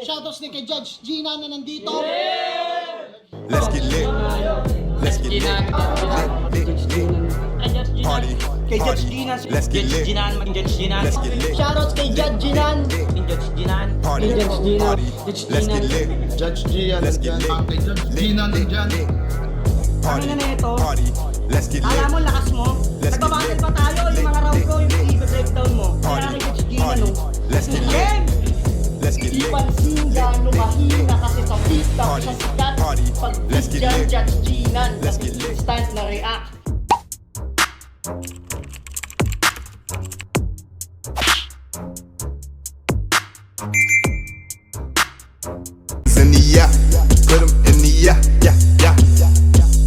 Shoutouts din kay Judge Gina na nandito. Let's get lit. Let's get lit. Party. Kay Judge Ginan. Let's get lit. Judge Ginan. Let's get lit. Shoutouts kay Judge Ginan. Judge Ginan. Party. Judge Gina. Party. Let's get lit. Judge Gian, Let's get lit. Gina nandyan. Party. Ano na ito? Party. Let's get Alam lit. mo, lakas mo. Let's get Nagbabattle lit. pa tayo. Yung mga round ko, yung i-breakdown mo. Kaya Party. kay Judge Ginan, Party. no? Let's get lit. Game! Let's get Di lit. pansin gano'ng mahina kasi sa pista Party. sa sikat. Party. Pag Let's get dyan, lit. Judge Ginan. Let's get lit. Instant na react. In the yeah, put 'em in the yeah, yeah, yeah.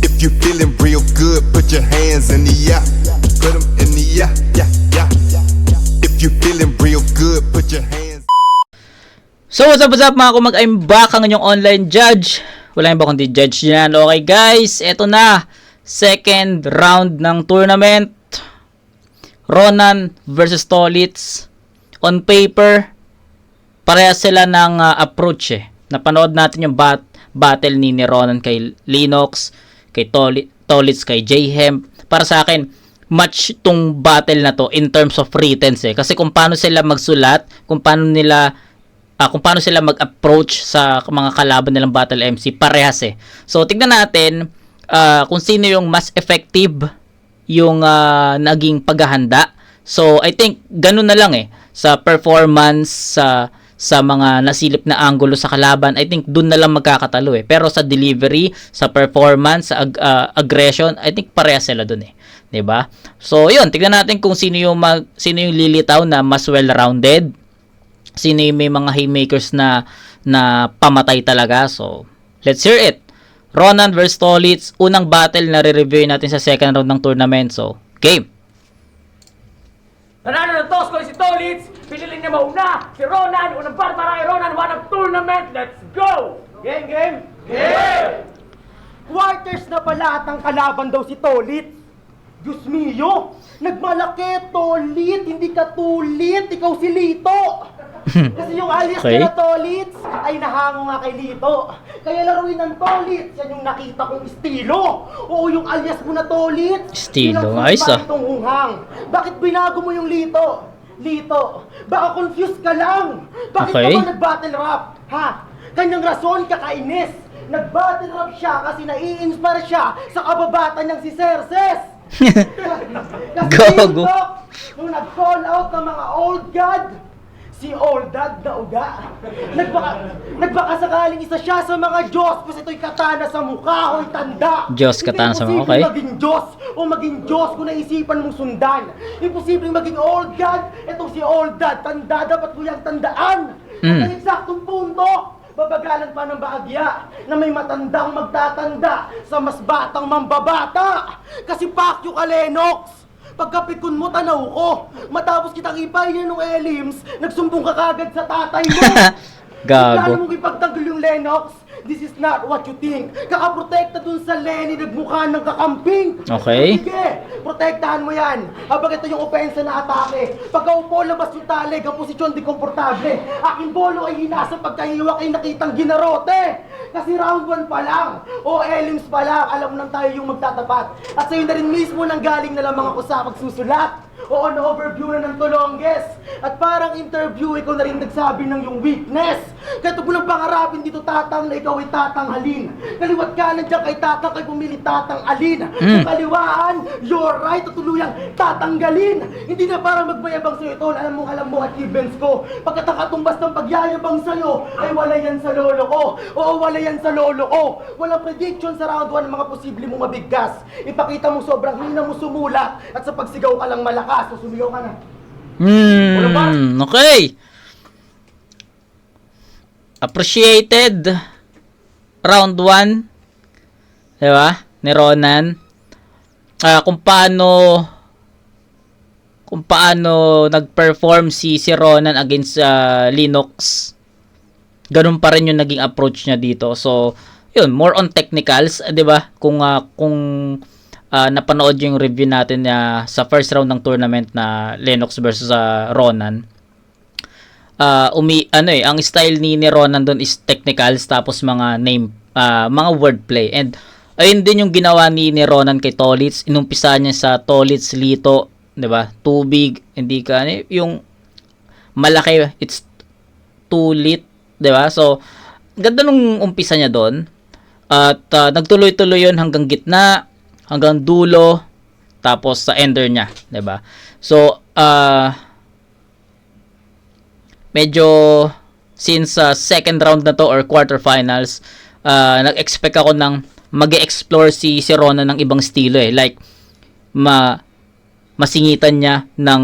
If you feeling real good, put your hands in the yeah. Put 'em in the yeah, yeah, yeah. If you feeling real good, put your hands. So what's up mga kumag, I'm back ang inyong online judge. Wala ba kundi Judge yan. Okay guys, eto na. Second round ng tournament. Ronan versus Tolitz. On paper, parehas sila ng approach eh. Napanood natin yung battle ni Ronan kay Linox, kay Tolitz, kay J-Hemp. Para sa akin, match tong battle na to in terms of writtens eh. Kasi kung paano sila magsulat, kung paano sila mag-approach sa mga kalaban nilang battle MC, parehas eh. So, tignan natin kung sino yung mas effective yung naging paghahanda. So, I think ganun na lang eh. Sa performance, sa mga nasilip na anggulo sa kalaban, I think dun na lang magkakatalo eh. Pero sa delivery, sa performance, sa aggression, I think parehas sila dun eh. 'Di ba? So, yun, tignan natin kung sino yung lilitaw na mas well-rounded. Sino yung may mga haymakers na pamatay talaga. So, let's hear it. Ronan versus Tolitz, unang battle na re-review natin sa second round ng tournament. So, game. Nanalo ng toss ko si Tolitz. Pinili niya mauna. Si Ronan. Unang bar para kay Ronan. One of tournament. Let's go! Game, game! Game! Quarters na pala at ang kalaban daw si Tolitz. Diyos mio! Nagmalaki, Tolit! Hindi ka tulit! Ikaw si Lito! Kasi yung alias Okay. na Tolitz ay nahango nga kay Lito. Kaya laruin ng Tolitz, yan yung nakita kong estilo. Oo, yung alias mo na Tolitz. Estilo, yun ang ayos, ah. itong hunghang. Bakit binago mo yung Lito? Lito, baka confused ka lang. Bakit Okay. ka ba nag-battle rap? Ha? Kanyang rason, kakainis. Nag-battle rap siya kasi nai-inspire siya sa kababata niyang si Cerces. Kasi Gago. dito, nung nag-call out ng mga old god, si old dad na uga. Nagbaka sakaling isa siya sa mga Diyos, kasi ito'y katana sa mukha, ho'y tanda. Diyos, katana sa mukha, okay. Hindi maging Diyos o maging Diyos kung naisipan mong sundan. Imposibleng maging old god, itong si old dad, tanda, dapat ko yung tandaan. At ang eksaktong punto, babagalan pa ng bahagya na may matandang magtatanda sa mas batang mambabata. Kasi pakyo ka, Lennox. Pagkapikon mo, tanaw ko. Matapos kitang ipayin ng Elims, nagsumbong ka kagad sa tatay mo. Gago. Plano mong ipagtanggol yung Lennox? This is not what you think. Kakaprotekta dun sa Lenny, nagmukha ng kakamping. Okay. Sige, protektahan mo yan. Habang ito yung opensa na atake. Pagkaupo, labas yung talig, ang posisyon di komportable. Aking bolo ay hinasa pagkahiwak ay nakitang ginarote. Kasi round 1 pa lang, o Elims pa lang, alam mo nang tayo yung magtatapat. At sa'yo na rin mismo nang galing na lamang ako sa pagsusulat. O on-overview na ng Tolonges. At parang interview, ikaw na rin nagsabi ng yung weakness. Kaya ito mo lang pangarapin dito, tatang, na ikaw ay tatanghalin. Kaliwat ka nandiyan kay tatang, kay pumili tatang alin. Kung kaliwaan, you're right, tutuluyang tatanggalin. Hindi na para magmayabang sa'yo ito, alam mo achievements ko. Pagkatangkatumbas ng pagyayabang sa'yo, ay wala yan sa lolo ko. Oo, wala yan sa lolo ko. Walang prediction sa round 1 ng mga posible mong mabigkas. Ipakita mo sobrang hina mo sumulat at sa pagsigaw ka lang malakas. So, sumigaw ka na. Okay. Appreciated. Round 1. Diba? Ni Ronan. Kung paano nag-perform si Ronan against Linox. Ganun pa rin yung naging approach niya dito. So, yun, more on technicals, 'di ba? Kung napanood yung review natin sa first round ng tournament na Lennox versus Ronan. ang style ni Ronan doon is technicals tapos mga mga wordplay. And ayun din yung ginawa ni Ronan kay Tolitz. Inumpisa niya sa Tolitz Lito, 'di ba? Tubig, hindi ka yung malaki, it's too lit, 'di ba? So ganda nung umpisa niya doon. At nagtuloy-tuloy 'yon hanggang gitna, hanggang dulo, tapos sa ender niya, 'di ba? So medyo since second round na to or quarterfinals, nag-expect ako ng mag-explore si Ronan ng ibang estilo like masingitan niya ng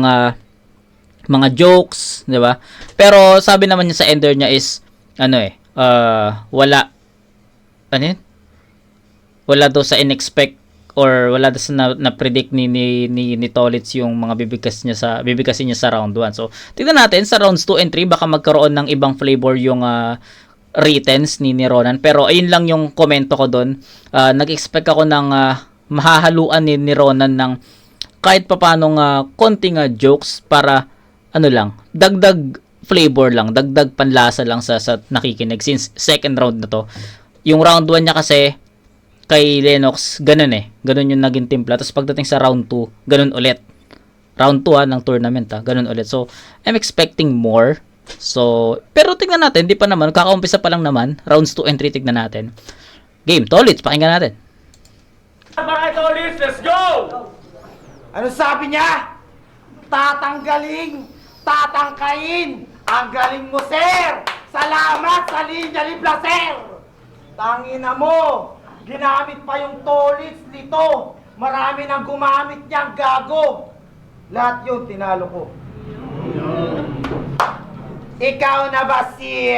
mga jokes, 'di ba? Pero sabi naman niya sa ender niya is wala wala daw sa inexpect or wala daw sa na-predict ni Tolitz yung mga bibigkasin niya sa round 1. So, tignan natin sa rounds 2 and 3 baka magkaroon ng ibang flavor yung writtens ni Ronan. Pero ayun lang yung komento ko doon. Nag-expect ako ng mahahaluan ni Ronan ng kahit papanong konting jokes para dagdag flavor lang, dagdag panlasa lang sa nakikinig since second round na to. Yung round 1 niya kasi kay Lennox, ganun yung naging timpla. Tapos pagdating sa round 2, ganun ulit. Round 2 ng tournament ganun ulit. So, I'm expecting more. So, pero tingnan natin, di pa naman, kakaumpisa pa lang naman. Rounds 2 and 3 tignan natin. Game, Tolitz, pakinggan natin. Barangay Tolitz, let's go! Ano sabi niya? Tatangkain! Ang galing mo, sir! Salamat sa linya ni Placer! Tangina mo! Ginamit pa yung Tolitz nito! Marami nang gumamit niyang gago! Lahat yun, tinalo ko. Ikaw na ba si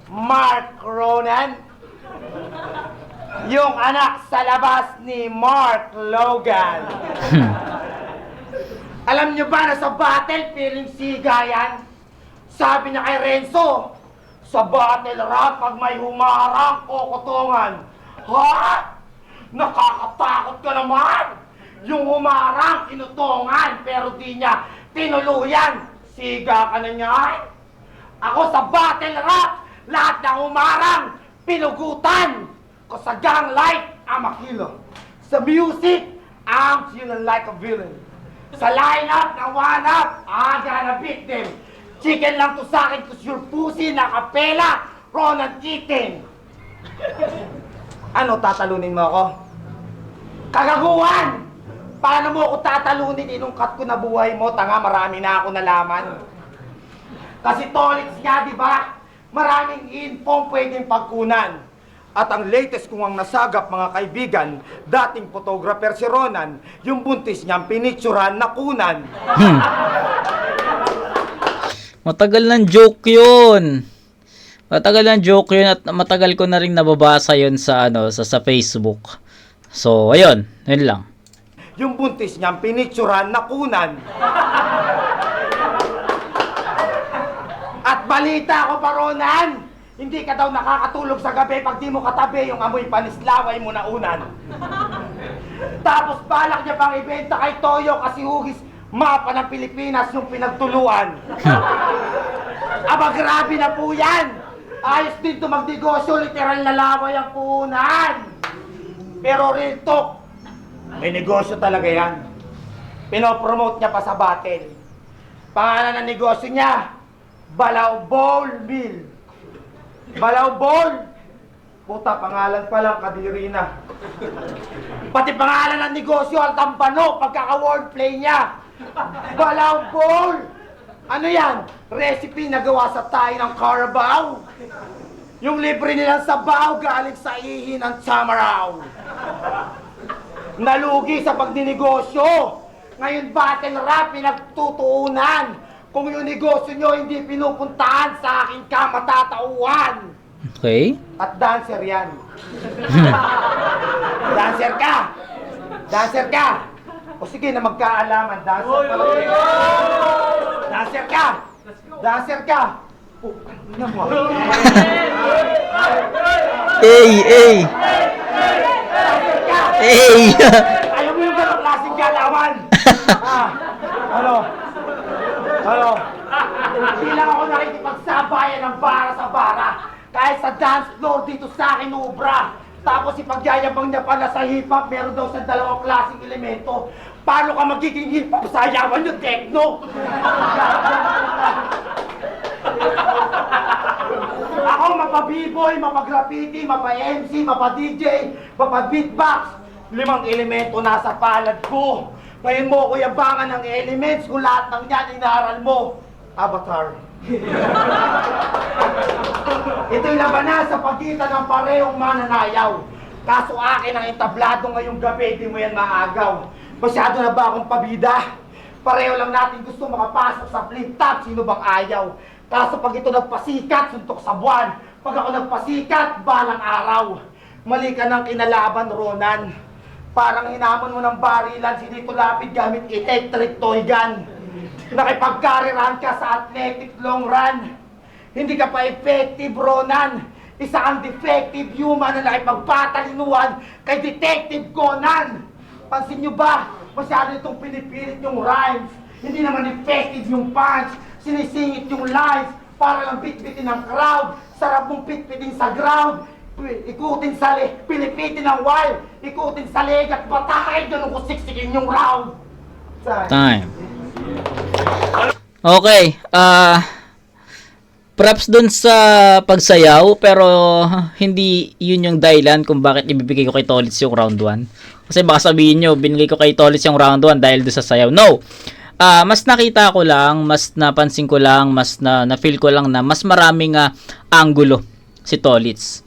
Mark Ronan? Yung anak sa labas ni Mark Logan. Alam niyo ba na sa battle, feeling siga yan? Sabi niya kay Renzo, sa battle rap, pag may humarang, kokotongan. Ha? Nakakatakot ka naman! Yung humarang, inutongan, pero di niya tinuluyan. Siga ka na niyan? Ako sa battle rap, lahat ng humarang, pinugutan. Ko sa gang light, I'm a killer. Sa music, I'm feeling like a villain. Sa lineup ng one-up, I gotta beat them. Chicken lang to sa akin, cause your pussy nakapela, Ronan Keating. Ano, tatalunin mo ako? Kagaguhan! Paano mo ako tatalunin? Inungkat ko na buhay mo, tanga, marami na ako nalaman. Kasi Tolitz nga, di ba? Maraming info pwedeng pagkunan. At ang latest kong ang nasagap, mga kaibigan, dating photographer si Ronan, yung buntis niyang pinicturan na kunan. Matagal ng joke yun. Matagal ng joke yun at matagal ko na rin nababasa yun sa sa Facebook. So, ayun. Yun lang. Yung buntis niyang pinicturan na kunan. At balita ko pa, Ronan, hindi ka daw nakakatulog sa gabi pag di mo katabi yung amoy panislaway mo na unan. Tapos balak niya pang ibenta kay Toyo kasi hugis mapa ng Pilipinas yung pinagtuluan. Aba, grabe na po yan! Ayos din to magnegosyo, literal na laway ang puhunan. Pero real talk, may negosyo talaga yan. Pinopromote niya pa sa battle. Pangalan ng negosyo niya, Balaw Bowl Mill. Balaw Bowl? Puta, pangalan pa lang, kadiri na. Pati pangalan ng negosyo, Altampano, pagkaka-wordplay niya. Balaw Bowl! Ano yan? Recipe na gawa sa tayo ng Carabao. Yung libre nilang sabaw galing sa ihi ng Tamaraw. Nalugi sa pagdinegosyo. Ngayon battle rap, pinagtutuunan. Kung yung negosyo nyo hindi pinupuntahan, sa akin ka matatauhan. Okay. At dancer yan. Dancer ka! Dancer ka! O sige na magkaalaman, dancer ka lang. Dancer ka! Dancer ka! Ano mo? Hey! Ayaw mo yung gano'ng klaseng galawan! Ano? Hindi lang sabayan ng bara sa bara. Kahit sa dance floor dito sa akin ubra. Tapos ipagyayabang niya pala sa hip-hop, meron daw sa dalawang klaseng elemento. Paano ka magiging hip-hop sa yaman yung techno? Ako mapa-b-boy, mapa-graffiti, mapa-MC, mapa-DJ, mapa-beatbox. 5 elemento nasa palad ko. Ngayon mo ko yabangan ng elements kung lahat ng yan inaaral mo. Avatar. Ito'y labanan sa pagitan ng parehong mananayaw. Kaso akin ang entablado ngayong gabi, di mo yan maagaw. Masyado na ba akong pabida? Pareho lang natin gusto makapasok sa flip-top, sino bang ayaw? Kaso pag ito nagpasikat, suntok sa buwan. Pag ako nagpasikat, balang araw. Mali ka ng kinalaban, Ronan. Parang hinamon mo ng barilan, si Dito Lapid gamit electric toy gun. Nakipagkarirahan ka sa athletic long run. Hindi ka pa effective, Ronan. Isa kang defective human na nakipagpatalinuhan kay Detective Conan. Pansin nyo ba? Masyado itong pinipilit yung rhymes. Hindi naman effective yung punch. Sinisingit yung lines para lang bitbitin ng crowd. Sarap mong pitpitin sa ground. Ikutin sa pinipitin ng wild. Ikutin sa leg at batay. Ganun ko siksikin yung round. Time. Okay, props dun sa pagsayaw, pero hindi yun yung dahilan kung bakit ibibigay ko kay Tolitz yung round 1. Kasi baka sabihin nyo, binigay ko kay Tolitz yung round 1 dahil dun sa sayaw. No! Mas nakita ko lang, mas napansin ko lang, mas na-feel ko lang na mas maraming angulo si Tolitz.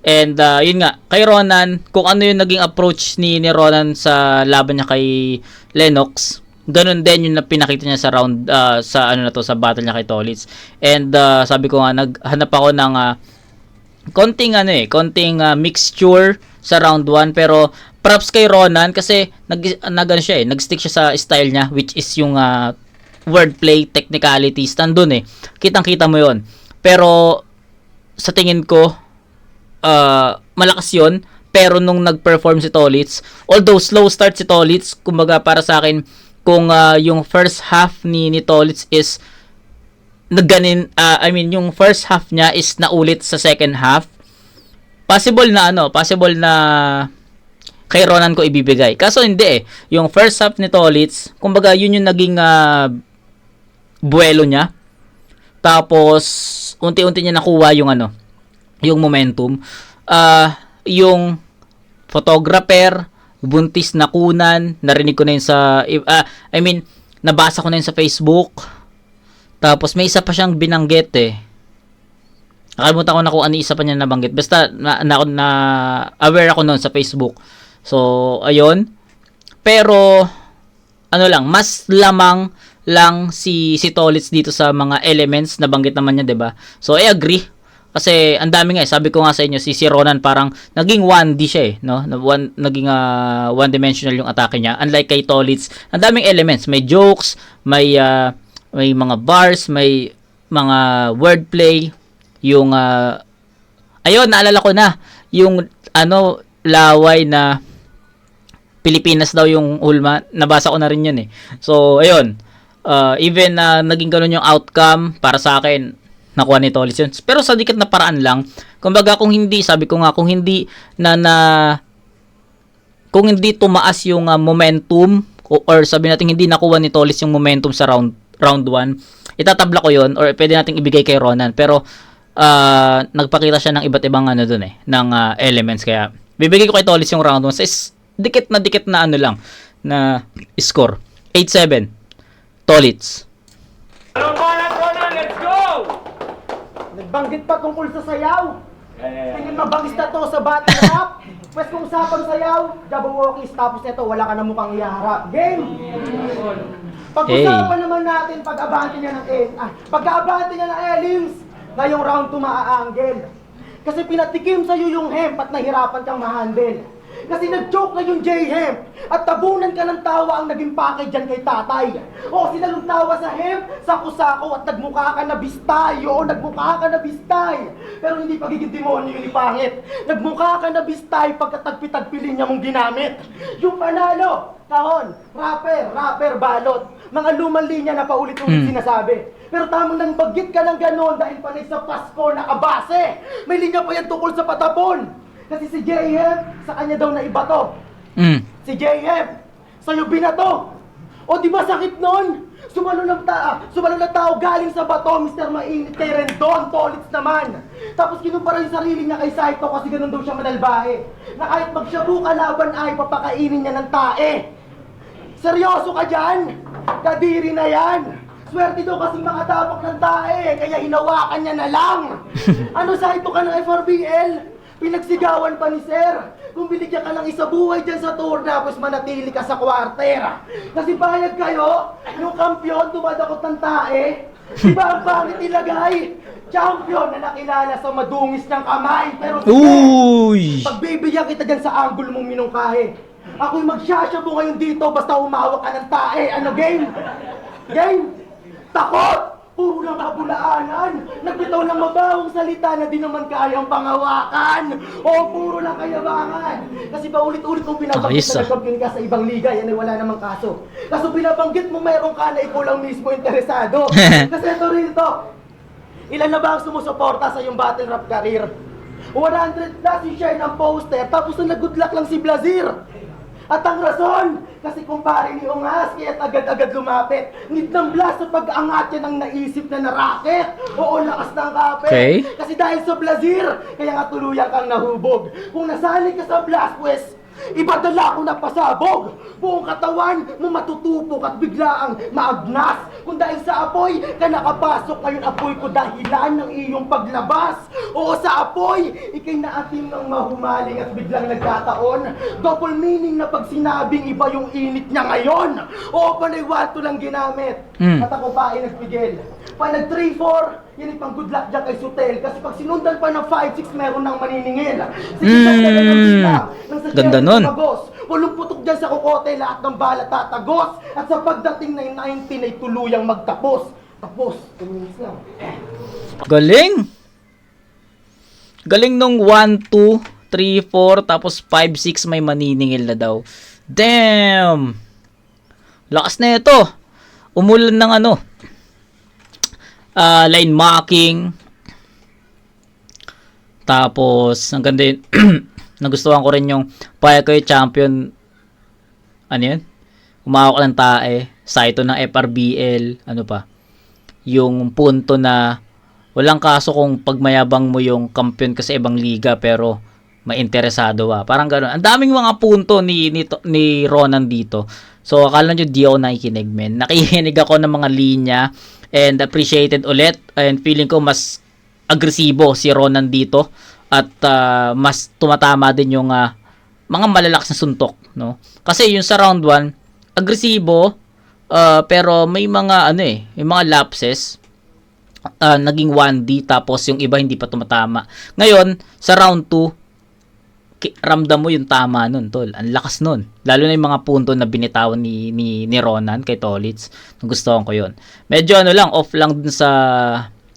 And yun nga, kay Ronan, kung ano yung naging approach ni Ronan sa laban niya kay Lennox, ganun din yung pinakita niya sa round sa ano na to, sa battle niya kay Tolitz. And sabi ko nga, naghanap ako ng konting mixture sa round 1, pero props kay Ronan kasi nag-stick siya sa style niya, which is yung wordplay technicalities nandun kitang-kita mo yon. Pero sa tingin ko malakas yon, pero nung nag-perform si Tolitz, although slow start si Tolitz, kumbaga para sa akin, kung yung first half ni Tolitz is yung first half niya is naulit sa second half, possible na kay Ronan ko ibibigay. Kaso hindi yung first half ni Tolitz, kumbaga yun yung naging buwelo niya. Tapos unti-unti niya nakuha yung yung momentum. Yung photographer, buntis na kunan, narinig ko na yun sa nabasa ko na yun sa Facebook. Tapos may isa pa siyang binanggit nakalimutan ko na kung ano isa pa niya nabanggit. Basta na aware ako noon sa Facebook. So ayun, pero mas lamang lang si Tolitz dito sa mga elements na banggit naman niya, 'di ba? So I agree. Kasi ang dami nga sabi ko nga sa inyo, si Ronan parang naging 1D siya no? Naging one-dimensional yung atake niya. Unlike kay Tolitz, ang daming elements, may jokes, may mga bars, may mga wordplay, yung ayun, naalala ko na yung laway na Pilipinas daw yung ulma, nabasa ko na rin yun So ayun, even naging ganun yung outcome para sa akin, nakuha ni Tolitz yun. Pero sa dikit na paraan lang. Kumbaga kung hindi kung hindi tumaas yung momentum, or sabi natin hindi nakuha ni Tolitz yung momentum sa round 1, itatabla ko yun, or pwede nating ibigay kay Ronan. Pero nagpakita siya ng iba't ibang ng elements. Kaya bibigay ko kay Tolitz yung round 1 sa dikit na na score. 8-7 Tolitz. Ronan, let's go! Nagbanggit pa tungkol sa sayaw. Tingin mabangis na to sa battle rap. Pwes kung usapang sayaw, Jabberwockies, tapos nito wala ka na mukhang iharap. Game! Pag-usapan naman natin pag-abante niya ng Elims, ngayong round 2 maa-angle. Kasi pinatikim sa'yo yung hemp at nahirapan kang ma-handle. Kasi nag-joke na yung J-Hemp at tabunan ka ng tawa ang naging package dyan kay tatay. O sinalong tawa sa hemp, sako-sako at nagmukha ka na bistay. Oo, nagmukha ka na bistay. Pero hindi pagiging demonyo yung ipangit. Nagmukha ka na bistay pagkatagpi-tagpilin niya mong ginamit. Yung panalo, kahon, rapper, balot. Mga lumang linya na paulit-ulit sinasabi. Pero tamang nang bagit ka ng ganon dahil panay sa Pasko nakabase. May linya pa yan tungkol sa patapon. Kasi si JF, sa kanya daw na iba to. Si JF, sa'yo binato. O di ba sakit nun? Sumalo ng tao galing sa bato, Mr. Mainit kay Rendon, Tolits naman. Tapos kinumpara yung sarili niya kay Saito kasi ganun daw siya madalbahe. Na kahit magsyabu kalaban ay papakainin niya ng tae. Seryoso ka dyan? Kadiri na yan. Swerte daw kasing makatapak ng tae, kaya hinawakan niya na lang. Ano Saito ka ng FRBL? Pinagsigawan pa ni Sir. Kung binigyan ka ng isa buhay dyan sa tour, tapos manatili ka sa kwarter. Kasi bayad kayo, yung kampiyon tumadakot ng tae. Diba ang pangit ilagay? Champion na nakilala sa madungis ng kamay. Pero sige, pagbibigyan kita dyan sa anggol mong minungkahe. Ako'y magsyasyabu ngayon dito basta humawak ka ng tae. Ano game? Game? Takot! Puro lang kabulaanan. Nagbitaw ng mabawang salita na di naman kayang pangawakan. O puro lang kayabangan. Kasi ba ulit-ulit mong binabanggit na nagkampiyon ka sa ibang liga, yan ay wala namang kaso. Kaso binabanggit mo mayroon ka na ikaw lang mismo interesado. Kasi ito rin to. Ilan na ba ang sumusuporta sa iyong battle rap career? 100 plus i-share ng poster, tapos na nag-good luck lang si Blazir. At ang rason, kasi kumpare ni Ungas, kaya't agad-agad lumapit. Need ng blast sa pag-angat yan ang naisip na racket. Oo, lakas ng kape. Okay. Kasi dahil sa Blazir, kaya nga tuluyan kang nahubog. Kung nasali ka sa blast, pues, ibadala ko na pasabog. Buong katawan mo matutupok at biglaang maagnas. Kung dahil sa apoy ka nakapasok, ngayon apoy ko dahilan ng iyong paglabas. Oo, sa apoy, ikay naating ng mahumaling at biglang nagkataon. Double meaning na pag sinabing iba yung init niya ngayon. Oo, panay wato lang ginamit. At ako pa ay nagpigil. Pag nag 3-4, yan ay pang good luck dyan kay Sutel. Kasi pag sinundan pa ng 5-6, meron ng maniningil. Ganda nun. Walong putok dyan sa kukote, lahat ng bala tatagos. At sa pagdating ng 19 ay tuluyang magtapos. Tapos, 2 minutes lang. Galing! Galing nung 1, 2, 3, 4, tapos 5, 6 may maniningil na daw. Damn! Lakas na ito. Umulan ng ano, line marking. Tapos, ang ganda yun. Nagustuhan ko rin yung paya ko yung champion. Ano yun? Umawak ng tae. Saito ng FRBL. Ano pa? Yung punto na walang kaso kung pagmayabang mo yung kampiyon ka sa ibang liga pero may interesado ba. Parang gano'n. Ang daming mga punto ni Ronan dito. So, akala nyo di ako nakikinig, men. Nakikinig ako ng mga linya and appreciated ulit. And feeling ko mas agresibo si Ronan dito. At mas tumatama din yung mga malalakas na suntok, no? Kasi yung sa round 1, agresibo, pero may mga may mga lapses. Naging 1D tapos yung iba hindi pa tumatama. Ngayon, sa round 2, ramdam mo yung tama nun, tol. Ang lakas nun. Lalo na yung mga punto na binitawan ni Ronan kay Tolits. Nagustuhan ko yun. Medyo off lang dun sa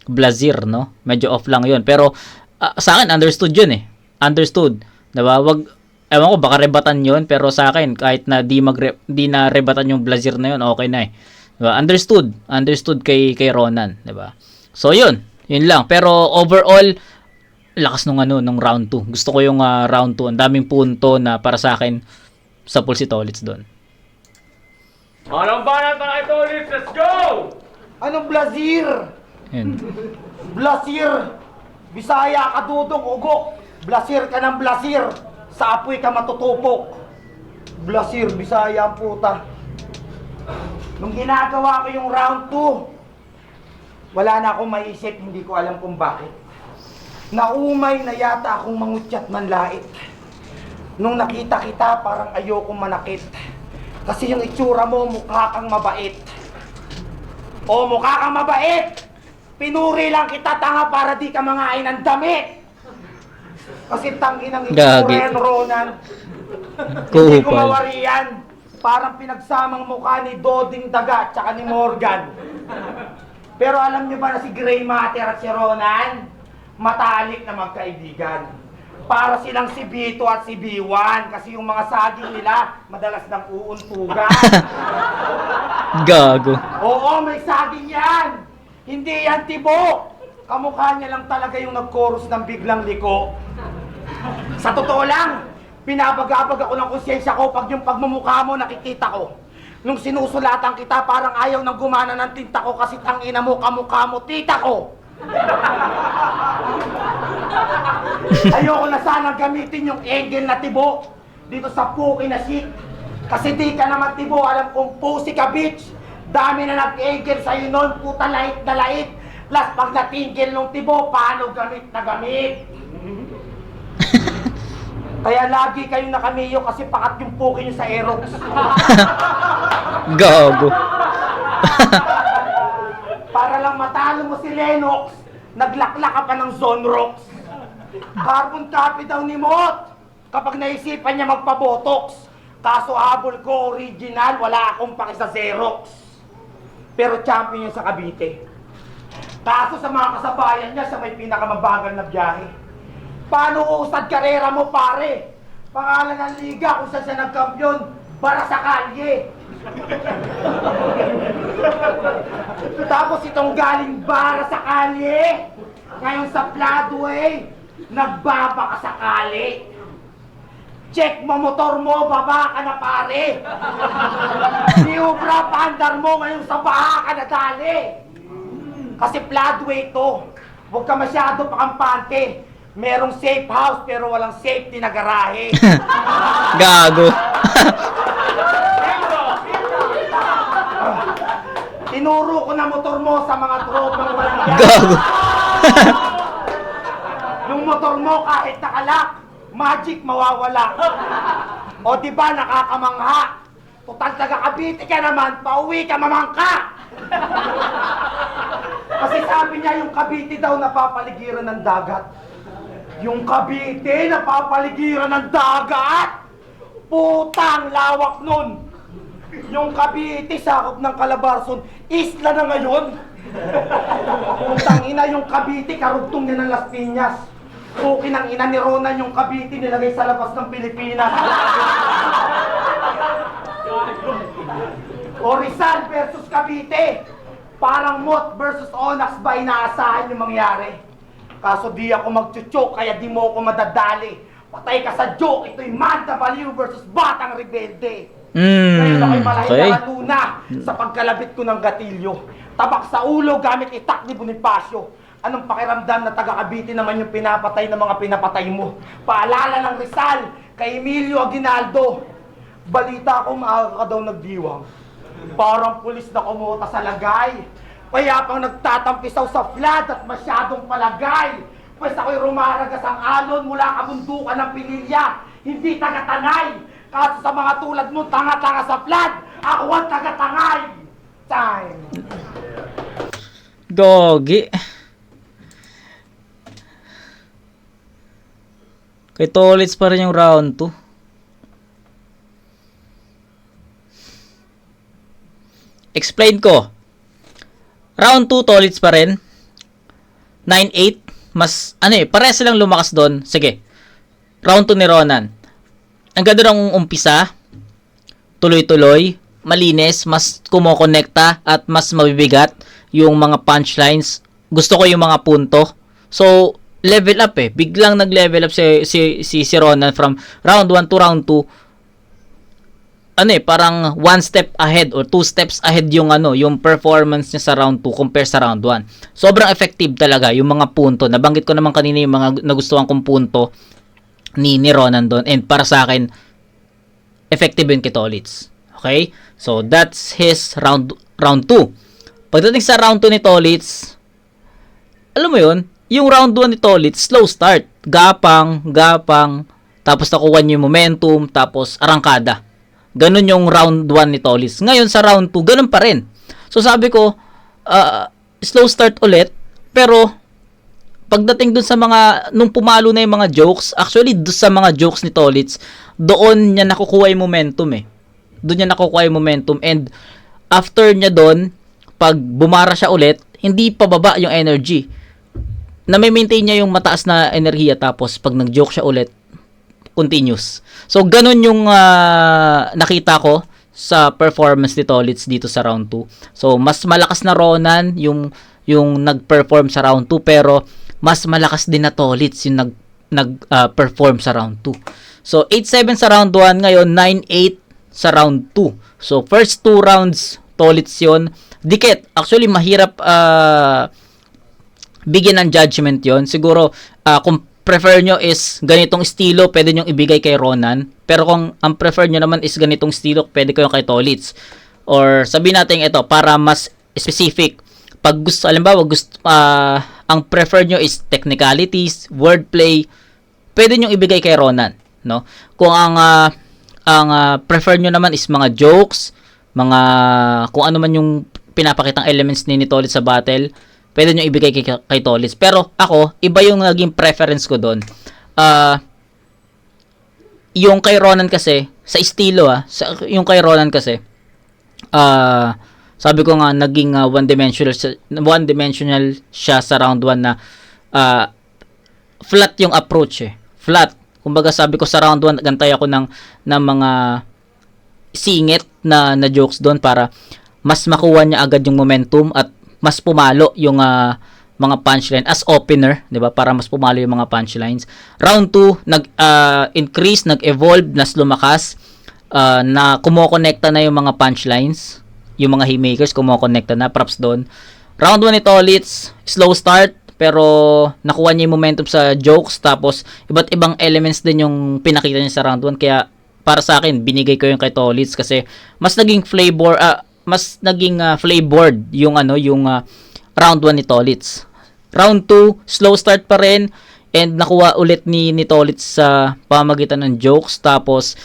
Blazir, no? Medyo off lang yun. Pero sa akin, understood yun eh. Understood. Diba? Ewan ko, baka rebatan yun. Pero sa akin, kahit na di na rebatan yung Blazir na yun, okay na eh. Diba? Understood. Understood kay Ronan. Diba? So, yun. Yun lang. Pero overall, lakas nung round 2. Gusto ko yung round 2. Ang daming punto na para sa akin, sa pool si Tolits doon. Anong banat na kay Tolits? Let's go! Anong Blazir? Yun. Blazir! Bisaya ka dudong ugok. Blazir ka ng Blazir. Sa apoy ka matutupok. Blazir, Bisaya ang puta. Nung ginagawa ko yung round 2, wala na akong maisip, hindi ko alam kung bakit. Naumay na yata akong mangutyat manlait. Nung nakita kita, parang ayokong manakit. Kasi yung itsura mo, mukha kang mabait. O, mukha kang mabait! Pinuri lang kita, tanga, para di ka mangain ng damit. Kasi tangin ang itsura yan, Ronan. Hindi ko mawari yan. Parang pinagsamang mukha ni Doding Daga tsaka ni Morgan. Pero alam nyo ba na si Gray Matter at si Ronan, matalik na magkaibigan. Para silang si Bito at si B1 kasi yung mga saging nila madalas nang uuntugan. Gago. Oo, may saging yan. Hindi yan tibo! Kamukha niya lang talaga yung nag-chorus ng biglang liko. Sa totoo lang, pinabagabag ako ng konsyensya ko pag yung pagmumukha mo nakikita ko. Nung sinusulatan kita, parang ayaw nang gumana ng tinta ko kasi tangina mo, kamukha mo, tita ko. Ayoko na sanang gamitin yung angle na tibo dito sa puki na shit. Kasi di ka naman tibo, alam kong pusi ka, bitch. Dami na nag-angle sa'yo nun, puta lait na lait. Plus pag natinggil nung tibo, paano gamit na gamit? Kaya lagi kayong nakamiyo kasi pakat yung puki nyo sa Aerox. Gago. Para lang matalo mo si Lennox, naglakla ka pa ng Zonrox. Carbon copy daw ni Mot kapag naisipan niya magpabotox. Kaso habol ko original, wala akong paki sa Xerox. Pero champion yun sa Cavite. Kaso sa mga kasabayan niya, siya may pinakamabagal na biyahe. Paano usad karera mo, pare? Pangalan ng liga kung saan siya nagkampiyon, para sa kalye. Tapos itong galing bara sa kalye, ngayon sa Floodway, nagbaba ka sa kali. Check mo motor mo, baba ka na pare. Niubra pandar mo, ngayon sa baha ka na dali. Kasi Floodway to, huwag ka masyado pakampante. Merong safe house pero walang safety na garahe. Gago. Tinuro ko na motor mo sa mga tropang walang yan. Gago. Yung motor mo kahit nakalak, magic mawawala. O diba nakakamangha? Total taga Cavite ka naman, pauwi ka mamangka. Kasi sabi niya yung Cavite daw napapaligiran ng dagat. Yung Cavite napapaligiran ng dagat? Putang lawak nun. Yung Cavite sakop ng Calabarzon, isla na ngayon. Putang ina yung Cavite, karugtong niya ng Las Piñas. Pukin ang ina ni Ronan yung Cavite nilagay sa labas ng Pilipinas. O Rizal versus Cavite. Parang Mot versus Onax ba inaasahan yung mangyari? Kaso di ako magchuchok kaya di mo ako madadali. Patay ka sa joke, ito'y Manta Baliw versus Batang Rebelde. Ngayon ako'y malahit Okay. na luna sa pagkalabit ko ng gatilyo. Tabak sa ulo gamit itak ni Bonifacio. Anong pakiramdam na taga Cavite naman yung pinapatay ng mga pinapatay mo? Paalala ng Rizal kay Emilio Aguinaldo. Balita ko maaga ka daw nagdiwang. Parang pulis na kumuta sa lagay. Kaya pang nagtatampisaw sa flood at masyadong palagay. Pues ako'y rumaragas ang alon mula kabundukan ng Pililya. Hindi taga-Tanay. Kaso sa mga tulad mo, tanga-tanga sa flood, ako ang taga-Tangay. Time. Gogi. Kay Tolits pa rin yung round 2. Explain ko. Round 2 Tolits pa rin. 9-8. Mas, parehas silang lumakas doon. Sige. Round 2 ni Ronan. Ang ganda ng umpisa. Tuloy-tuloy. Malinis. Mas kumokonekta. At mas mabibigat yung mga punchlines. Gusto ko yung mga punto. So, level up eh. Biglang nag-level up si Ronan from round 1 to round 2. Parang 1 step ahead or 2 steps ahead yung yung performance niya sa round 2 compare sa round 1. Sobrang effective talaga yung mga punto. Nabanggit ko naman kanina yung mga nagustuhan kong punto ni Ronan doon. And para sa akin, effective yun kay Tolits. Okay? So, that's his round 2. Pagdating sa round 2 ni Tolits, alam mo yun, yung round 1 ni Tolits, slow start. Gapang, tapos nakuha niya yung momentum, tapos arangkada. Ganun yung round 1 ni Tolits. Ngayon sa round 2, ganun pa rin. So sabi ko, slow start ulit, pero pagdating dun sa mga, nung pumalo na yung mga jokes, actually dun sa mga jokes ni Tolits, doon niya nakukuha yung momentum eh. Doon niya nakukuha yung momentum, and after niya doon, pag bumara siya ulit, hindi pababa yung energy. Na-maintain niya yung mataas na enerhiya, tapos pag nag-joke siya ulit, continuous. So, ganun yung nakita ko sa performance ni Tolits dito sa round 2. So, mas malakas na Ronan yung yung nag-perform sa round 2, pero mas malakas din na Tolitz yung nag-perform sa round 2. So 8-7 sa round 1, ngayon 9-8 sa round 2. So first 2 rounds Tolitz yun. Dikit, actually mahirap bigyan ng judgment yon. Siguro kung prefer nyo is ganitong estilo, pwede nyo ibigay kay Ronan. Pero kung ang prefer nyo naman is ganitong estilo, pwede kayo kay Tolitz. Or sabihin natin ito, para mas specific. Pag gusto, alimbawa, ang prefer nyo is technicalities, wordplay, pwede nyo ibigay kay Ronan. No? Kung ang prefer nyo naman is mga jokes, kung ano man yung pinapakitang elements ni Tolitz sa battle, pwede nyo ibigay kay Tolitz. Pero ako, iba yung naging preference ko doon. Yung kay Ronan kasi, sa estilo yung kay Ronan kasi, sabi ko nga, naging one-dimensional siya sa round 1 na flat yung approach Flat. Kumbaga sabi ko sa round 1, gantay ako ng mga singit na jokes doon para mas makuha niya agad yung momentum at mas pumalo yung mga punchline as opener, 'di ba? Para mas pumalo yung mga punchlines. Round 2 nag-increase, nag-evolve, nas lumakas, na kumokonekta na yung mga punchlines, yung mga haymakers kumokonekta na, props doon. Round 1 ni Tolitz, slow start pero nakuha niya yung momentum sa jokes, tapos iba't ibang elements din yung pinakita niya sa round 1, kaya para sa akin binigay ko yung kay Tolitz kasi mas naging flavored yung round 1 ni Tolitz. Round 2, slow start pa rin and nakuha ulit ni Tolitz sa pamagitan ng jokes, tapos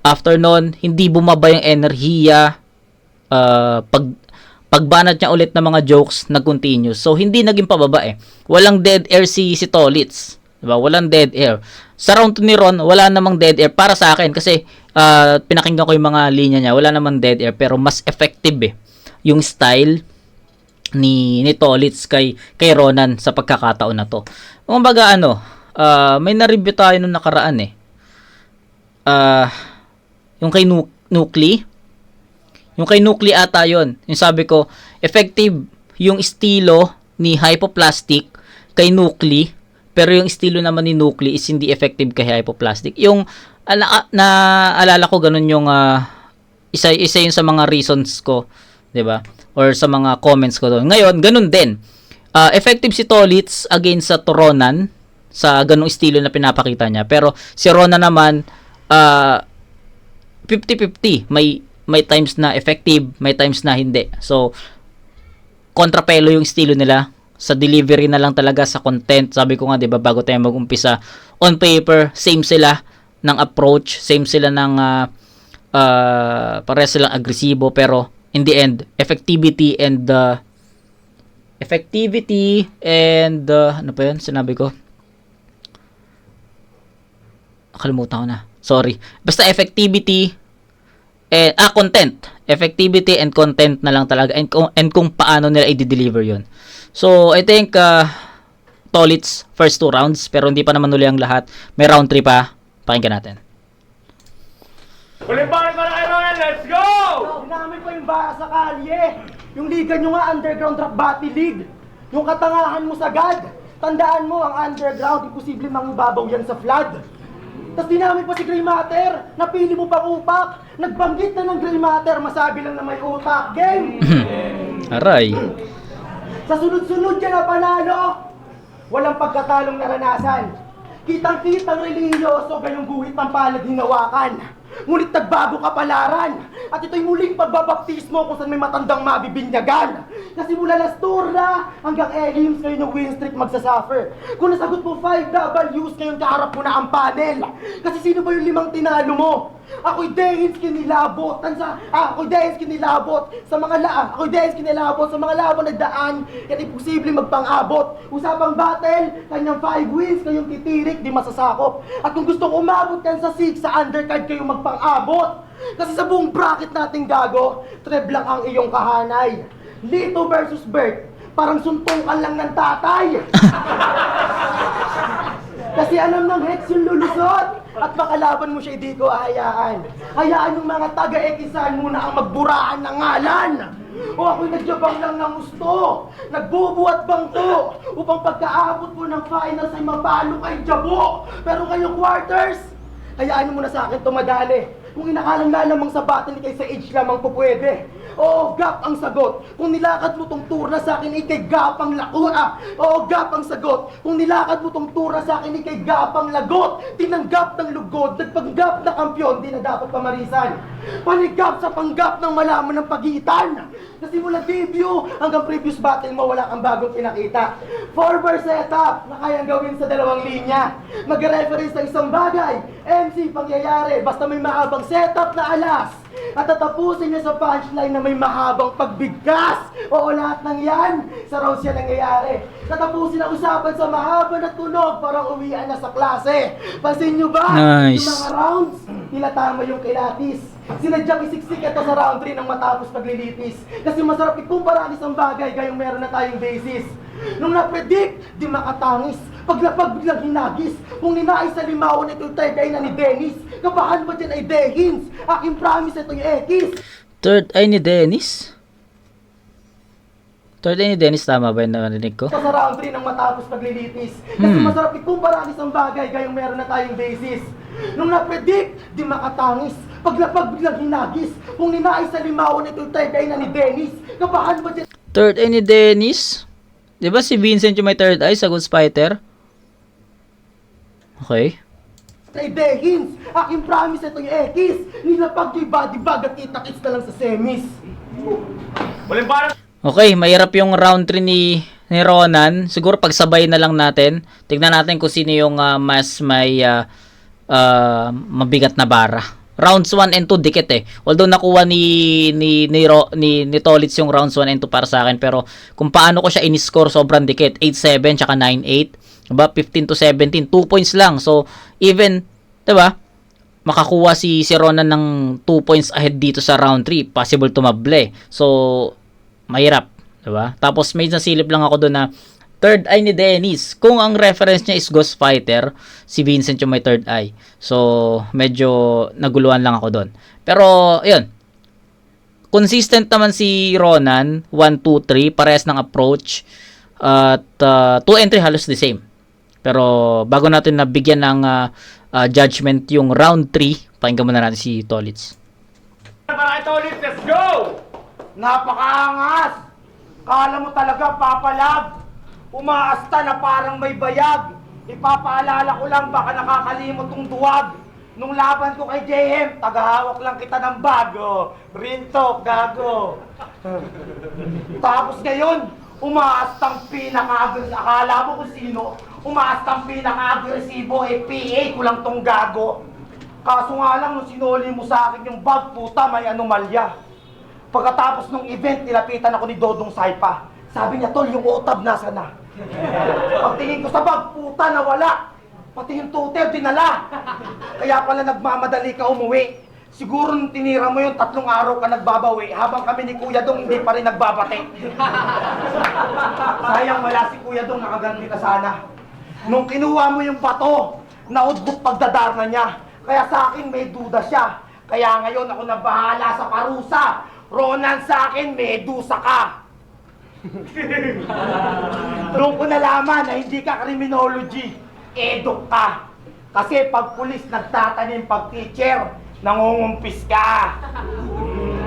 after nun, hindi bumaba yung enerhiya. Pagbanat niya ulit ng mga jokes, nag-continue. So, hindi naging pababa Walang dead air si Tolitz. Diba? Walang dead air. Sa round 2 ni Ron, wala namang dead air para sa akin kasi pinakinggan ko yung mga linya niya. Wala namang dead air pero mas effective yung style ni Tolitz kay Ronan sa pagkakataon na to. Kumbaga may na-review tayo nung nakaraan yung kay Nuclei. Yung kay Nuclei ata yun. Yung sabi ko, effective yung estilo ni Hypoplastic kay Nuclei, pero yung estilo naman ni Nuclei is hindi effective kay Hypoplastic. Yung naalala ko ganun yung isa yun sa mga reasons ko, 'di ba? Or sa mga comments ko doon. Ngayon, ganun din. Effective si Tolitz against sa Ronan sa ganung estilo na pinapakita niya. Pero si Ronan naman 50-50. May times na effective, may times na hindi. So, kontrapelo yung estilo nila. Sa delivery na lang talaga, sa content. Sabi ko nga, di ba, bago tayo mag-umpisa, on paper, same sila ng approach, same sila ng parehas silang agresibo, pero in the end, effectivity and ano pa yun, sinabi ko? Nakalimutan ko na. Sorry. Basta effectivity content. Effectivity and content na lang talaga, and kung paano nila i-deliver yun. So, I think Tolitz first 2 rounds, pero hindi pa naman uli ang lahat. May round 3 pa. Pakinggan natin. Uliparin ko na kayo, let's go! Ginamit ko yung bara sa kalye. Yung liga nyo nga, underground rap battle league. Yung katangahan mo sagad. Tandaan mo, ang underground, imposible mangibabaw yan sa flood. Tapos dinamit pa si Grey Matter, napili mo pang upak. Nagbanggit na ng Grey Matter, masabi lang na may utak. Game! Aray. Sa sunod-sunod yan na panalo, walang pagkatalong naranasan. Kitang-kitang religyoso, gayong guhit ng palad hinawakan. Ngunit nagbago kapalaran. At ito'y muling pagbabaptismo kung saan may matandang mabibinyagan. Kasi mula Lasturna hanggang Elims kayo ng win streak magsasuffer. Kung nasagot mo 5 W's ngayon kaharap mo na ang panel. Kasi sino ba yung 5 tinalo mo? Ako'y Dehins kinilabot. Ako'y Dehins kinilabot sa mga laban nagdaan. Yan imposible magpang-abot. Usapang battle, kanyang 5 wins, kayong titirik, di masasakop. At kung gustong umabot yan sa 6, sa undercard kayo magpang-abot. Kasi sa buong bracket nating gago, Trev lang ang iyong kahanay. Lito versus Bert, parang suntukan lang ng tatay. Kasi alam ng Hex yung lulusot. At makalaban mo siya, hindi ko hayaan. Hayaan yung mga taga-ekisan muna ang magburaan ng ngalan. O ako'y nagjabang lang ng gusto, nagbubuhat bangko, upang pagkaabot mo ng finals ay mapalo kay Jabo. Pero ngayong quarters, hayaan mo na sa akin tumadali. Kung inakalang lalamang sa battle kay sa age lamang po pwede. Oo, gap ang sagot. Kung nilakad mo tong turna sa akin, ikay gapang lakua. Oo, gap ang sagot. Kung nilakad mo tong turna sa akin, ikay gapang lagot. Tinanggap ng lugod, nagpanggap na kampyon, di na dapat pamarisan. Panigap sa panggap ng malaman ng pagitan. Kasi mula debut hanggang previous battle mo, wala kang bagong pinakita. Forward setup na kayang gawin sa dalawang linya. Mag-reference sa isang bagay, MC pangyayari, basta may mahabang setup na alas. At tatapusin niya sa punchline na may mahabang pagbigkas. Oo, lahat ng yan, sa rounds yan nangyayari. Tatapusin ang usapan sa mahaba na tunog, parang uwian na sa klase. Pansin nyo ba? Nice. Yung mga rounds, nila tama yung kilatis. Sinadyang isiksik ito sa round 3 nang matapos paglilitis. Kasi masarap ikumpara ang isang bagay gayong meron na tayong basis. Nung na-predict, di makatangis. Paglapag biglang hinagis. Kung ninais sa limawan ito tayo gaya na ni Dennis. Kabahan ba dyan ay Dehins? Aking promise ito yung Ekis. Third eye ni Dennis? Third eye ni Dennis, tama ba yung narinig ko? Sa round 3 nang matapos paglilitis. Kasi masarap ikumpara ang isang bagay gayong meron na tayong basis. Nung na-predict, di makatangis. Paglapag biglang hinagis. Kung ninais sa limawan ito tayo gaya na ni Dennis. Kabahan ba dyan Third eye ni Dennis? Di ba si Vincent yung may third eye sa Ghost Fighter? Okay. ay Dehins? Aking promise ito yung Ekis. Nilapag yung body bag at kita-kits na lang sa semis. Okay, mahirap yung round 3 ni Ronan. Siguro pagsabay na lang natin. Tignan natin kung sino yung mas may mabigat na bara. Rounds 1 and 2 dikit eh. Although nakuha ni Tolitz yung rounds 1 and 2 para sa akin, pero kung paano ko siya in-score sobrang dikit. 8-7 tsaka 9-8. Diba? 15-17, 2 points lang. So, even, diba? Makakuha si Ronan ng 2 points ahead dito sa round 3. Possible tumable. So, mahirap. Diba? Tapos, may nasilip lang ako doon na third eye ni Dennis. Kung ang reference niya is Ghost Fighter, si Vincent yung may third eye. So, medyo naguluhan lang ako doon. Pero, yun. Consistent naman si Ronan. 1-2-3. Parehas ng approach. At 2 and 3 halos the same. Pero, bago natin nabigyan ng judgment yung round 3, pakinggan muna natin si Tolitz. Tolitz, let's go! Napakaangas! Kala mo talaga papalag. Umaasta na parang may bayag. Ipapaalala ko lang, baka nakakalimot tong duwag. Nung laban ko kay JM, tagahawak lang kita ng bago. Real talk, gago. Tapos ngayon, umaastang pinaka-agresibo. Akala mo kung sino? Umaastang pinaka-agresibo, PA ko lang tong gago. Kaso nga lang, nung sinuli mo sa akin yung bag, puta, may anomalya. Pagkatapos ng event, nilapitan ako ni Dodong Saipa. Sabi niya, tol, yung utab nasa na. Pagtingin ko sa bag, puta, nawala. Pati yung tuter, dinala. Kaya pala nagmamadali ka umuwi. Siguro nung tinira mo yung 3 araw ka nagbabawi, habang kami ni Kuya Dong hindi pa rin nagbabate. Sayang wala si Kuya Dong, nakaganti ka sana. Nung kinuha mo yung bato, naudbot pagdadarna niya. Kaya sa akin may duda siya. Kaya ngayon ako na bahala sa parusa. Ronan, sa akin may dusa ka. Doon ko nalaman na hindi ka criminology, eduk ka. Kasi pag pulis nagtatanim, pag teacher, nangungumpis ka.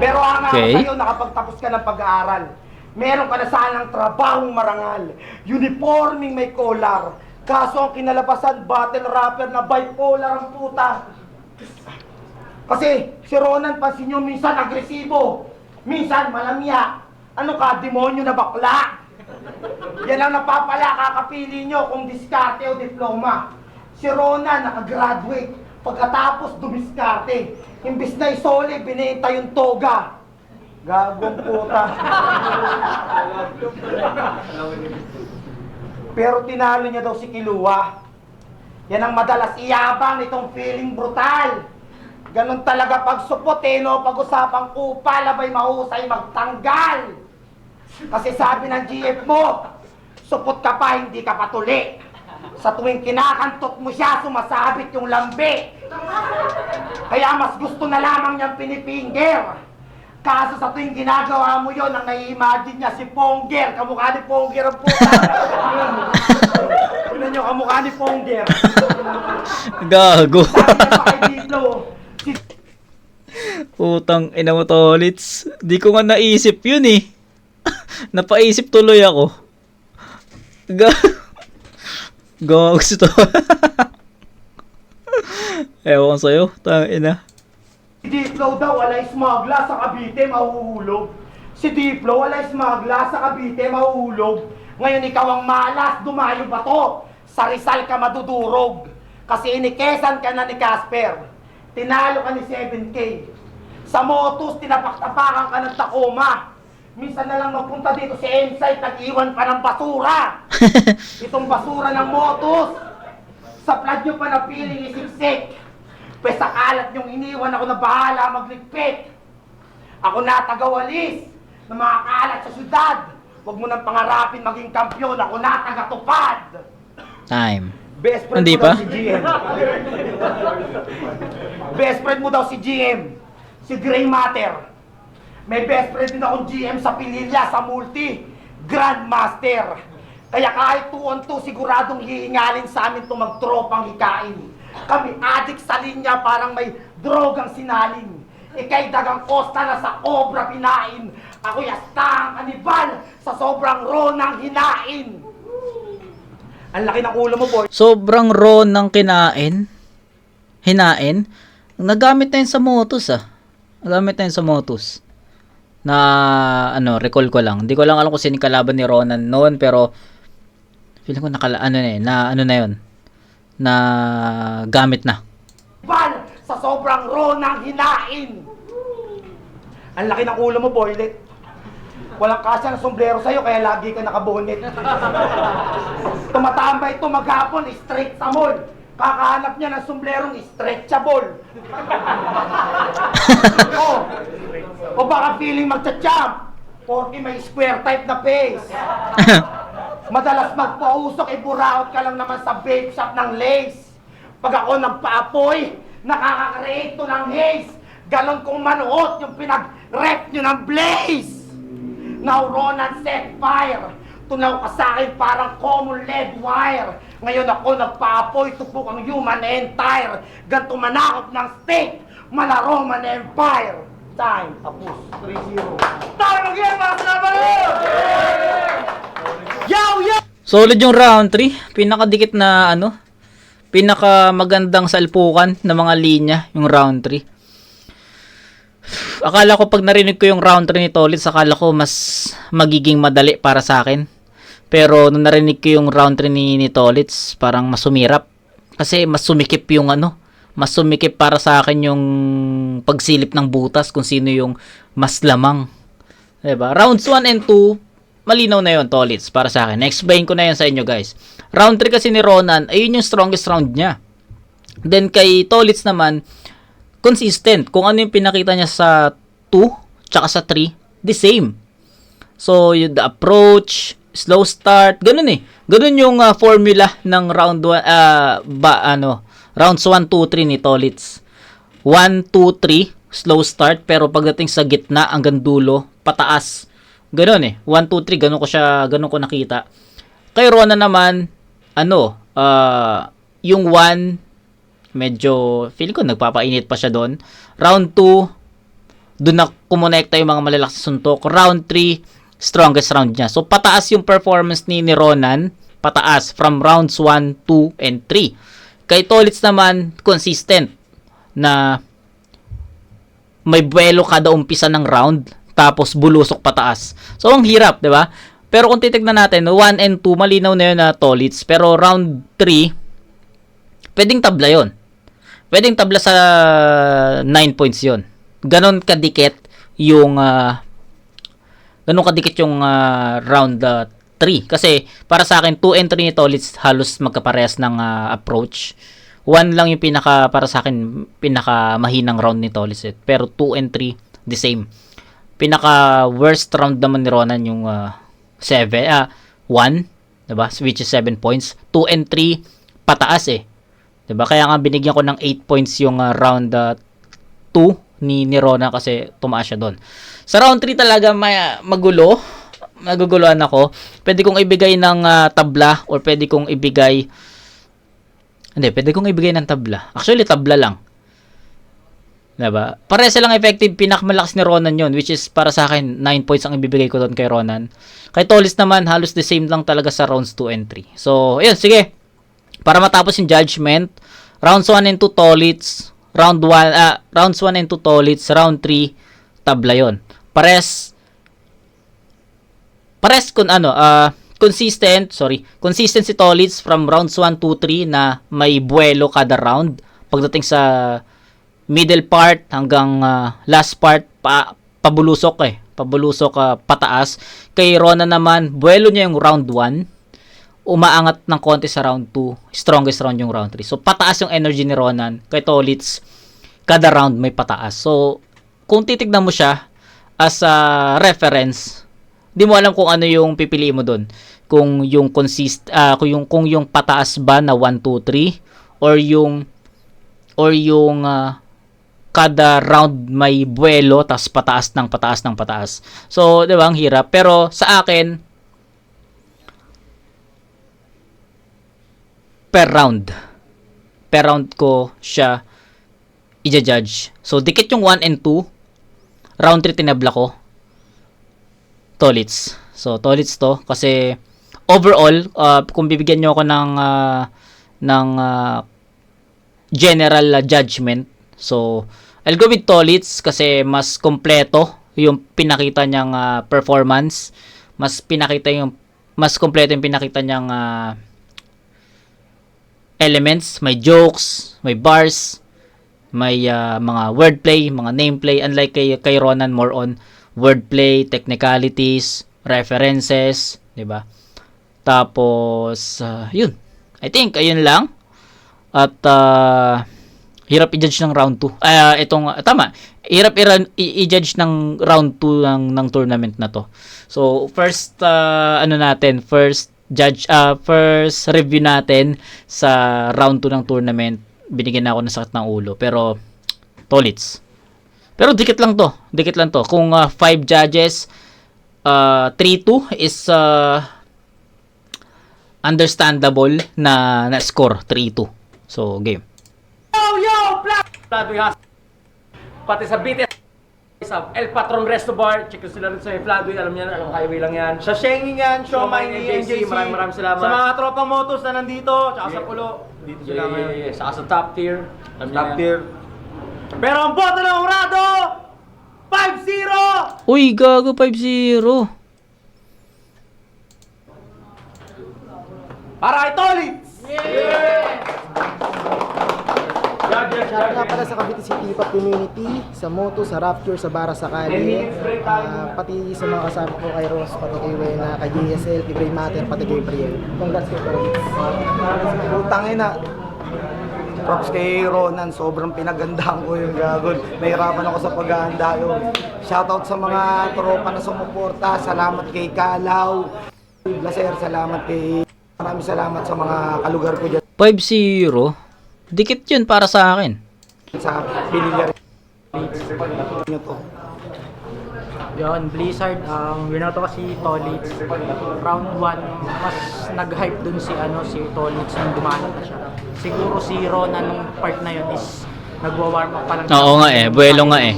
Pero ang sa'yo, nakapagtapos ka ng pag-aaral. Meron ka na sanang trabahong marangal. Uniforming may collar. Kaso ang kinalabasan, battle rapper na bipolar ang puta. Kasi si Ronan, pansin nyo, minsan agresibo. Minsan malamya. Ano ka, demonyo na bakla? Yan ang napapala, kakapili nyo kung diskarte o diploma. Si Ronan, nakagraduate. Pagkatapos, dumiskarte. Imbis na isole, binenta yung toga. Gagong puta. Pero tinalo niya daw si Kilua. Yan ang madalas iyabang nitong feeling brutal. Ganon talaga pag supot no? Pag-usapang kupal, abay mahusay magtanggal. Kasi sabi ng GF mo, supot ka pa, hindi ka patuli. Sa tuwing kinakantot mo siya, sumasabit yung lambi. Kaya mas gusto na lamang niyang pinipinger Kaso sa tuwing ginagawa mo yon, ang nai-imagine niya si Ponger. Kamukha ni Ponger ang puta. Tignan nyo, kamukha ni Ponger. Gago. Sabi niya pa kay Diplo, si Utang ina mo, Tolits. Di ko nga naisip yun eh. Napaisip tuloy ako. Gogs to. Ewan ko sa'yo. Tangina. Si Diplo daw, walay smagla sa Cavite, mahuhulog. Si Diplo, walay smagla sa Cavite, mahuhulog. Ngayon ikaw ang malas, dumayo ba to? Sa Rizal ka madudurog. Kasi inikesan ka na ni Casper. Tinalo ka ni 7K. Sa Motus, tinapak-tapakan ka ng Tacoma. Minsan na lang magpunta dito si Insight, nag-iwan pa ng basura. Itong basura ng Motus. Sa flood nyo pa napiling isiksik. Pwes sa kalat niyong iniwan, ako na bahala magligpit. Ako na tagawalis ng mga kalat sa syudad. Huwag mo nang pangarapin maging kampyon, ako na tagatupad. Time. Best friend Hindi mo pa? daw si GM. Best friend mo daw si GM. Si Gray Matter. May best friend din akong GM sa Pililla, sa Multi. Grandmaster. Kaya kahit 2-on-2, siguradong hihingalin sa amin itong magtropang hikain. Kami adik sa linya, parang may drogang sinalin. Ika'y dagang kosta na sa obra pinain. Ako'y astang kanibal sa sobrang ronang hinain. Ang laki ng ulo mo, boy. Sobrang raw ng kinain. Hinain. Nagamit na yun sa Motus ah. Nagamit na yun sa Motus. Na ano, recall ko lang. Hindi ko lang alam kung sino yung kalaban ni Ronan noon, pero feeling ko na yun. Na gamit na. Bal sa sobrang ronang hinain. Ang laki ng ulo mo, boylet. Walang kasya ng sombrero sa'yo, kaya lagi ka nakabonet. Tumatambay ito maghapon, straight sa mall. Kakahanap niya ng somblerong stretchable. O baka feeling magcha-champ, porque may square type na face. Madalas magpausok, iburaot ka lang naman sa vape shop ng lace. Pag ako nagpaapoy, nakaka-create to ng haze. Ganon kong manuot yung pinag-rep nyo ng blaze. Now Ronan set fire. Tunaw ka sa akin parang common lead wire. Ngayon ako nagpaapoy, tupok ang human entire. Ganto manakop ng state, mala Roman Empire. Time, tapos, 3-0. Tayo mag-game, mga salamat! Yo, yo! Solid yung round 3. Pinakadikit na ano, pinaka magandang salpukan ng mga linya yung round 3. Akala ko pag narinig ko yung round 3 ni Tolits, akala ko mas magiging madali para sa akin. Pero nung narinig ko yung round 3 ni Tolits, parang mas sumirap. Kasi mas sumikip yung ano, mas sumikip para sa akin yung pagsilip ng butas kung sino yung mas lamang. Diba? Rounds 1 and 2, malinaw na yun, Tolits, para sa akin. Explain ko na yun sa inyo, guys. Round 3 kasi ni Ronan, ayun yung strongest round niya. Then kay Tolits naman, consistent. Kung ano yung pinakita niya sa 2, tsaka sa 3, the same. So, the approach, slow start, ganun eh. Ganun yung formula ng round 1, rounds 1, 2, 3 ni Tolits. 1, 2, 3, slow start, pero pagdating sa gitna, hanggang dulo, pataas. Ganun eh. 1, 2, 3, ganun ko nakita. Kay Ronan naman, yung 1, medyo, feeling ko nagpapainit pa siya doon. Round 2, doon na kumonekta yung mga malalakas sa suntok. Round 3, strongest round niya. So, pataas yung performance ni Ronan. Pataas from rounds 1, 2, and 3. Kay Tolits naman, consistent na may buwelo kada umpisa ng round, tapos bulusok pataas. So, ang hirap, di ba? Pero kung titignan natin, 1 and 2, malinaw na yun na Tolits. Pero round 3, pwedeng tabla yun. Pwedeng tabla sa 9 points yun. Ganon kadikit yung round 3. Kasi para sa akin 2 and 3 ni Tolits halos magkaparehas ng approach. 1 lang yung para sa akin pinaka mahinang round ni Tolits. Pero 2 and 3 the same. Pinaka worst round naman ni Ronan yung 1, diba? Which is 7 points. 2 and 3 pataas eh. Diba? Kaya nga binigyan ko ng 8 points yung round 2 ni Ronan kasi tumaas siya doon. Sa round 3 talaga naguguluhan ako. Pwede kong ibigay ng tabla or pwede kong ibigay ng tabla. Actually, tabla lang. Diba? Pare silang effective, pinakamalakas ni Ronan yon, which is para sa akin 9 points ang ibibigay ko doon kay Ronan. Kay Tolis naman halos the same lang talaga sa rounds 2 and 3. So, ayun, sige. Para matapos yung judgment, rounds 1 and 2 Tolits, rounds 1 and 2 Tolits, round 3 tabla yon. Pares consistent si Tolits from rounds 1, 2, 3 na may buwelo kada round. Pagdating sa middle part hanggang last part, pabulusok pataas. Kay Ronan naman, buwelo niya yung round 1, umaangat ng konti sa round 2, strongest round yung round 3. So, pataas yung energy ni Ronan. Kay Tolits, kada round may pataas. So, kung titignan mo siya as a reference, di mo alam kung ano yung pipiliin mo doon. Kung yung kung yung pataas ba na 1, 2, 3 or yung kada round may buwelo tas pataas ng pataas. So, 'di ba, ang hirap. Pero sa akin per round ko siya i-judge. So, dikit yung 1 and 2. Round 3 tinabla ko. Tolits. So, Tolits to kasi overall, kung bibigyan niyo ako ng general judgment, so I'll go with Tolits kasi mas kompleto yung pinakita niyang performance. Mas kompleto yung pinakita niyang elements, may jokes, may bars, may mga wordplay, mga nameplay. Unlike kay Ronan, more on wordplay, technicalities, references, 'di ba? Tapos yun. I think ayun lang. At hirap i-judge ng round 2. Hirap i-judge ng round 2 ng tournament na to. So, first review natin sa round 2 ng tournament. Binigyan na ako ng sakit ng ulo. Pero, Tolits. Pero dikit lang to. Kung 5 judges, 3-2 is understandable na score. 3-2. So, game. Pati sa BTS, sa El Patron Resto Bar, check sila rin sa Fladway, alam niya na, highway lang yan. Sa Shengi yan, Shomai, NJC, maraming salamat. Sa mga tropang motos na nandito, tsaka sa Pulo, dito sila ngayon. Saka sa top tier. Pero ang boto ng Urado, 5-0! Uy, gago, 5-0. Para kay Tolits! Shout nga pala sa Cavite City Hip-Hop Community, sa Moto, sa Rapture, sa Bara Sakali, pati sa mga kasama ko kay Ross, pati kay Wena, kay JSL, kay Bray Matter, pati kay Briel. Congrats kay Tolits. Putangin na. Props kay Ronan, sobrang pinagandahan ko yung gagod. Nahirapan ako sa paghahanda yun. Shoutout sa mga tropa na sumuporta. Salamat kay Kalaw. Laser, salamat kay... Maraming salamat sa mga kalugar ko dyan 5-0. Dikit yun para sa akin. sa Pililar. Nyo to. Yon, Blizzard, winner to kasi Tolits. Round 1, mas nag-hype dun si Tolits nung dumaan na siya. Siguro si Ronan nung part na yun is nagwa-warm up pa lang. Oo nga eh, buwelo nga eh.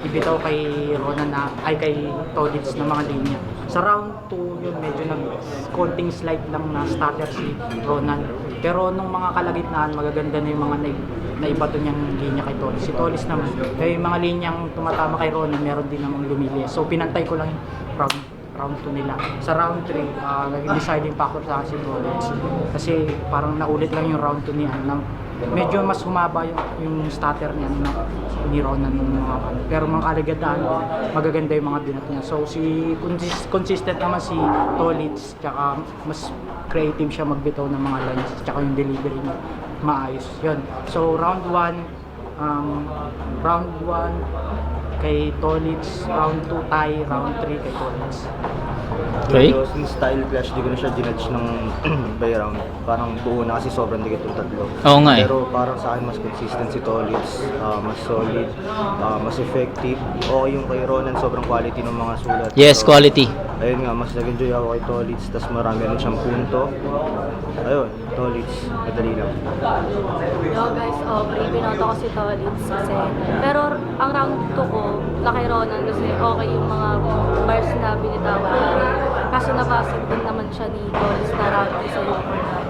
Ibitaw kay Ronan kay Tolits na mga linya. Sa round 2 yun, medyo konting slight lang na stutter si Ronan. Pero nung mga kalagitnaan, magaganda na yung mga naibato niyang linya kay Tolits. Si Tolits naman, kaya yung mga linyang tumatama kay Ronan, meron din namang lumili. So pinantay ko lang yung round 2 nila. Sa round 3, naging deciding factor sa si Tolits. Kasi parang naulit lang yung round 2 niya. Medyo mas humaba yung stutter niya ni Ronan ng mga pero mga kalagitnaan, magaganda yung mga binat niya. So si consistent naman si Tolits, tsaka mas creative siya magbitaw ng mga lines, tsaka yung delivery niya maayos. Yun. So round 1 kay Tolits, round 2 tie, round 3 kay Tolits. Okay. Medyo yung style clash, di ko na siya ginudge ng by round. Parang buo na kasi sobrang dikit yung tatlo. Oo nga eh. Pero parang sa akin mas consistent si Tolitz, mas solid, mas effective. Okay yung kay Ronan, sobrang quality ng mga sulat. Yes, So, quality. ayun nga, mas nag-enjoy ako kay Tolitz, tas marami rin siyang punto. Ayun, Tolitz, madali lang. Yo guys, binoto ko si Tolitz kasi, pero ang round 2 ko, na kay Ronan kasi okay yung mga bars na binitawan. Kaso nabasag din naman siya ni Tolitz na round 2 sa Lupernan.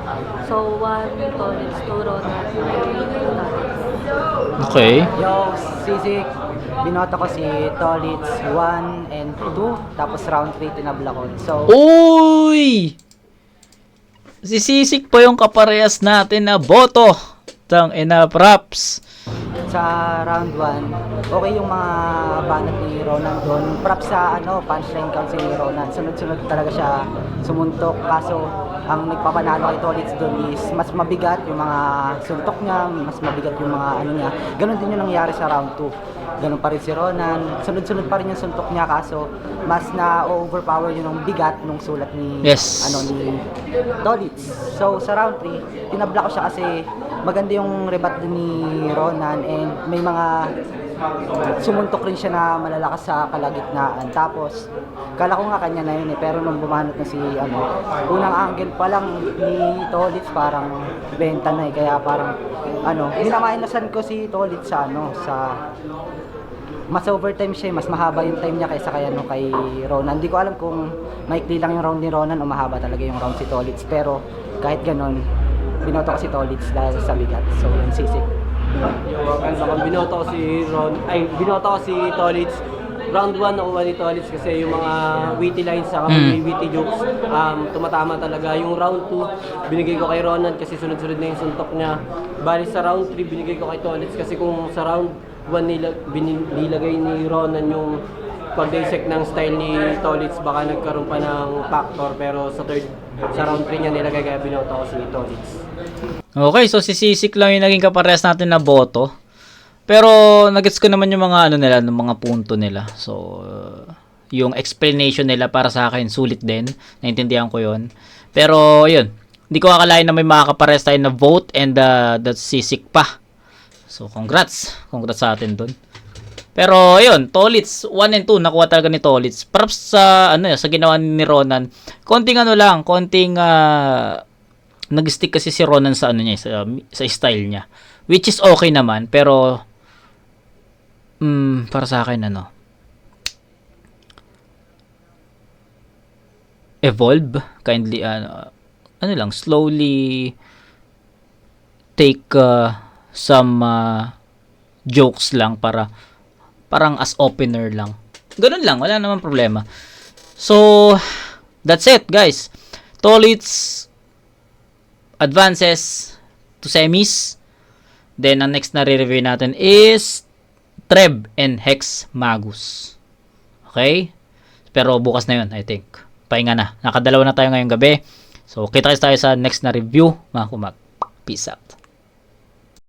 So 1 Tolitz, 2 Ronan, 3 Tolitz. Okay. Yo, Sisik, binoto ko si Tolitz 1 and 2, tapos round 3 tinabla ko. So, Uy! Si Sisik po yung kaparehas natin na boto. Tang ina props. sa round 1, okay yung mga banat ni Ronan doon. Props sa punchline count si Ronan. Sunod-sunod talaga siya sumuntok. Kaso, ang nagpapanalo kay Tolitz doon is mas mabigat yung mga suntok niya, mas mabigat yung mga niya. Ganon din yung nangyari sa round 2. Ganon pa rin si Ronan. Sunod-sunod pa rin yung suntok niya, kaso mas na-overpower yun ng bigat nung sulat ni ni Tolitz. So sa round 3, tinabla ko siya kasi maganda yung rebat din ni Ronan and may mga sumuntok rin siya na malalakas sa kalagitnaan. Tapos, kala ko nga kanya na yun pero nung bumanot na si unang angle pa lang ni Tolitz parang benta na kaya parang minamainasan ko si Tolitz sa mas overtime siya, mas mahaba yung time niya kaysa kay Ronan. Hindi ko alam kung maikli lang yung round ni Ronan o mahaba talaga yung round si Tolitz, pero kahit ganon, binoto ko si Tolitz dahil sa bigat. So yun, Sisik. Binoto ko si Tolitz. Round 1 nakuha ni Tolitz kasi yung mga witty lines sa witty jokes tumatama talaga. Yung round 2 binigay ko kay Ronan kasi sunod-sunod na yung suntok niya. Bali sa round 3 binigay ko kay Tolitz kasi kung sa round 1 nilagay ni Ronan yung pag-dissect ng style ni Tolitz, baka nagkaroon pa ng factor, pero sa round 3 niya nilagay kaya binoto ko si Tolitz. Okay, so si Sisik lang yung naging kaparehas natin na boto. Pero nagets ko naman yung mga nila, ng mga punto nila. So yung explanation nila para sa akin sulit din. Naintindihan ko 'yon. Pero yun, hindi ko akalain na may mga kaparehas tayo na vote and that's Sisik pa. So congrats sa atin doon. Pero ayun, Tolitz 1 and 2 nakuha talaga ni Tolitz. Props sa sa ginawa ni Ronan. Konting nag-stick kasi si Ronan sa sa style niya. Which is okay naman, pero para sa akin evolve kindly slowly take some jokes lang parang as opener lang. Ganun lang, wala naman problema. So that's it, guys. Tolitz advances to semis. Then ang next na re-review natin is Treb and Hex Magus. Okay? Pero bukas na yun, I think. Pahinga na. Nakadalawa na tayo ngayong gabi. So kita tayo sa next na review, mga kumag. Peace out.